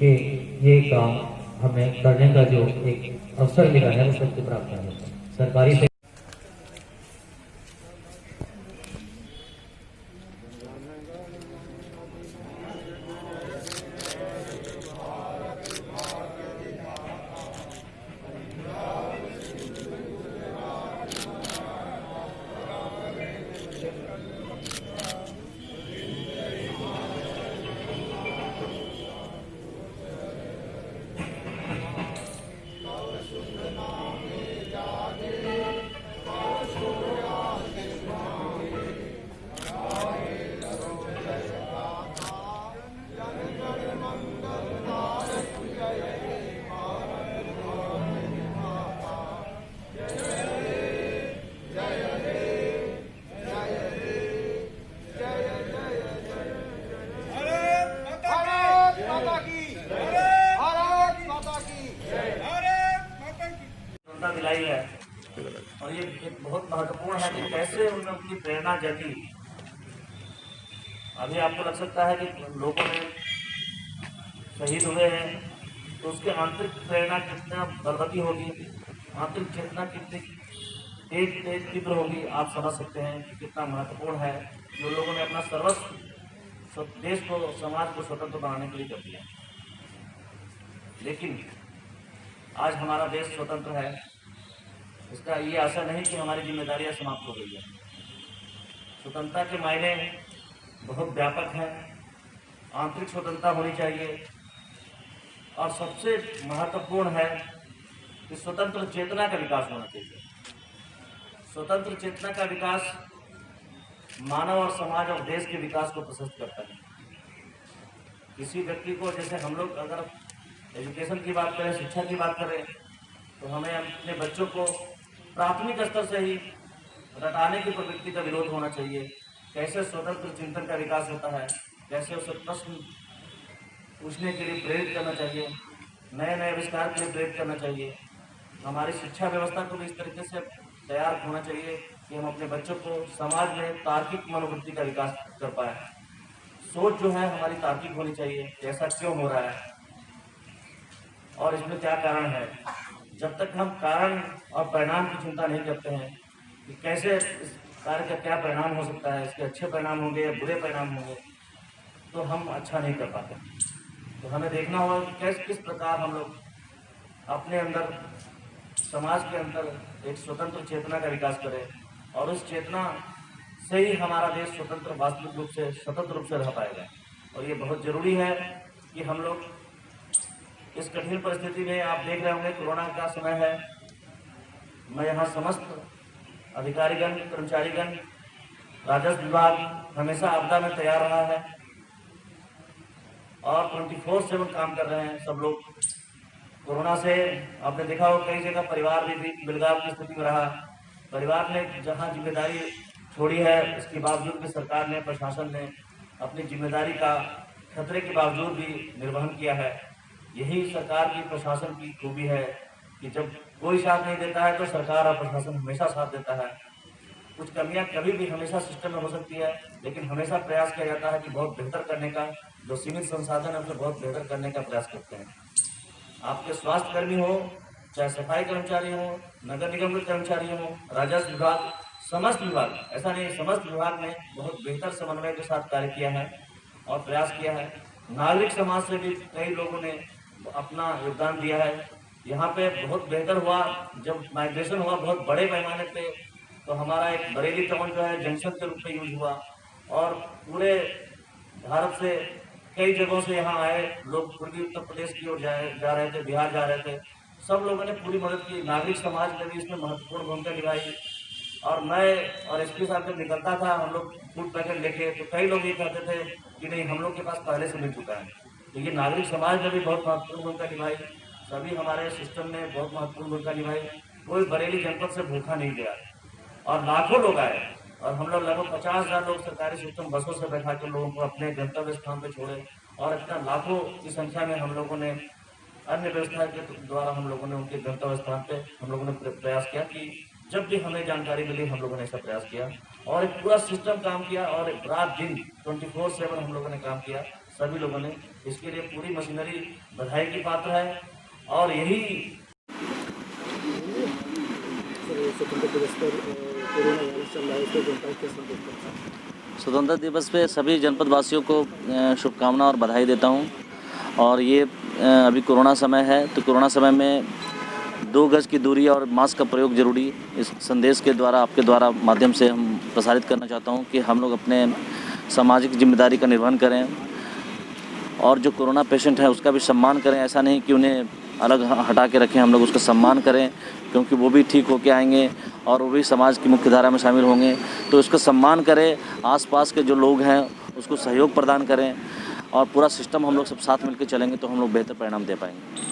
कि ये काम हमें करने का जो एक अवसर मिला है वो सबसे प्राप्त है। सरकारी से दिलाई है और ये बहुत महत्वपूर्ण है कि कैसे उनमें उनकी प्रेरणा जगी। अभी आपको लग सकता है कि लोगों ने शहीद हुए हैं तो उसके आंतरिक प्रेरणा कितना बलवती होगी, आंतरिक चेतना कितनी तेज तेज तीव्र होगी। आप समझ सकते हैं कि कितना महत्वपूर्ण है जो लोगों ने अपना सर्वस्व देश को समाज को स्वतंत्र बनाने के लिए कर दिया। लेकिन आज हमारा देश स्वतंत्र है, इसका ये आशा नहीं कि हमारी जिम्मेदारियां समाप्त हो गई है। स्वतंत्रता के मायने बहुत व्यापक हैं, आंतरिक स्वतंत्रता होनी चाहिए और सबसे महत्वपूर्ण है कि स्वतंत्र चेतना का विकास होना चाहिए। स्वतंत्र चेतना का विकास मानव और समाज और देश के विकास को प्रशस्त करता है। किसी व्यक्ति को, जैसे हम लोग अगर एजुकेशन की बात करें, शिक्षा की बात करें, तो हमें अपने बच्चों को प्राथमिक स्तर से ही रटाने की प्रवृत्ति का विरोध होना चाहिए। कैसे स्वतंत्र चिंतन का विकास होता है, कैसे उसे प्रश्न पूछने के लिए प्रेरित करना चाहिए, नए नए आविष्कार के लिए प्रेरित करना चाहिए। हमारी शिक्षा व्यवस्था को भी इस तरीके से तैयार होना चाहिए कि हम अपने बच्चों को समाज में तार्किक मनोवृत्ति का विकास कर पाए। सोच जो है हमारी तार्किक होनी चाहिए, ऐसा क्यों हो रहा है और इसमें क्या कारण है। जब तक हम कारण और परिणाम की चिंता नहीं करते हैं कि कैसे इस कार्य का क्या परिणाम हो सकता है, इसके अच्छे परिणाम होंगे या बुरे परिणाम होंगे, तो हम अच्छा नहीं कर पाते। तो हमें देखना होगा कि किस प्रकार हम लोग अपने अंदर, समाज के अंदर एक स्वतंत्र चेतना का विकास करें और उस चेतना से ही हमारा देश स्वतंत्र, वास्तविक रूप से स्वतंत्र रूप से रह पाएगा। और ये बहुत जरूरी है कि हम लोग इस कठिन परिस्थिति में, आप देख रहे होंगे कोरोना का समय है, मैं यहाँ समस्त अधिकारीगण, कर्मचारीगण, राजस्व विभाग हमेशा आपदा में तैयार रहा है और 24/7 काम कर रहे हैं सब लोग। कोरोना से आपने देखा हो कई जगह परिवार भी बिलगाव की स्थिति में रहा। परिवार ने जहाँ जिम्मेदारी छोड़ी है, इसके बावजूद भी सरकार ने, प्रशासन ने अपनी जिम्मेदारी का खतरे के बावजूद भी निर्वहन किया है। यही सरकार की, प्रशासन की खूबी है कि जब कोई साथ नहीं देता है तो सरकार और प्रशासन हमेशा साथ देता है। कुछ कमियां कभी भी हमेशा सिस्टम में हो सकती है, लेकिन हमेशा प्रयास किया जाता है कि बहुत बेहतर करने का, जो सीमित संसाधन है उसे बहुत बेहतर करने का प्रयास करते हैं। आपके स्वास्थ्य कर्मी हो, चाहे सफाई कर्मचारी हो, नगर निगम के कर्मचारी हो, राजस्व विभाग, समस्त विभाग, ऐसा नहीं, समस्त विभाग ने बहुत बेहतर समन्वय के साथ कार्य किया है और प्रयास किया है। नागरिक समाज से भी कई लोगों ने अपना योगदान दिया है। यहाँ पे बहुत बेहतर हुआ जब माइग्रेशन हुआ बहुत बड़े पैमाने पे, तो हमारा एक बरेली टाउन जो है जंक्शन के रूप में यूज हुआ और पूरे भारत से कई जगहों से यहाँ आए लोग, पूर्वी उत्तर प्रदेश की ओर जा रहे थे, बिहार जा रहे थे, सब लोगों ने पूरी मदद की। नागरिक समाज ने भी इसमें महत्वपूर्ण भूमिका निभाई। और मैं और एसपी साहब जब निकलता था हम लोग फूड पैकेट लेके, तो कई लोग ये कहते थे कि नहीं, हम लोग के पास पहले से मिल चुका है। तो ये नागरिक समाज ने भी बहुत महत्वपूर्ण भूमिका निभाई, सभी हमारे सिस्टम ने बहुत महत्वपूर्ण भूमिका निभाई। कोई बरेली जनपद से भूखा नहीं गया और लाखों लोग आए और हम लोग लगभग 50,000 लोग सरकारी सिस्टम बसों से बैठा के लोगों को अपने गंतव्य स्थान पर छोड़े और इतना लाखों की संख्या में हम लोगों ने अन्य व्यवस्था के द्वारा हम लोगों ने उनके गंतव्य स्थान पे हम लोगों ने प्रयास किया कि जब भी हमें जानकारी मिली हम लोगों ने ऐसा प्रयास किया और एक पूरा सिस्टम काम किया और रात दिन 24/7 हम लोगों ने काम किया। सभी लोगों ने इसके लिए पूरी मशीनरी बधाई की पात्र है। और यही स्वतंत्रता दिवस पे सभी जनपद वासियों को शुभकामना और बधाई देता हूँ। और ये अभी कोरोना समय है, तो कोरोना समय में 2 गज की दूरी और मास्क का प्रयोग जरूरी, इस संदेश के द्वारा आपके द्वारा माध्यम से हम प्रसारित करना चाहता हूँ कि हम लोग अपने सामाजिक जिम्मेदारी का निर्वहन करें और जो कोरोना पेशेंट है उसका भी सम्मान करें। ऐसा नहीं कि उन्हें अलग हटा के रखें, हम लोग उसका सम्मान करें, क्योंकि वो भी ठीक होके आएंगे और वो भी समाज की मुख्य धारा में शामिल होंगे। तो उसका सम्मान करें, आसपास के जो लोग हैं उसको सहयोग प्रदान करें और पूरा सिस्टम हम लोग सब साथ मिलकर चलेंगे तो हम लोग बेहतर परिणाम दे पाएंगे।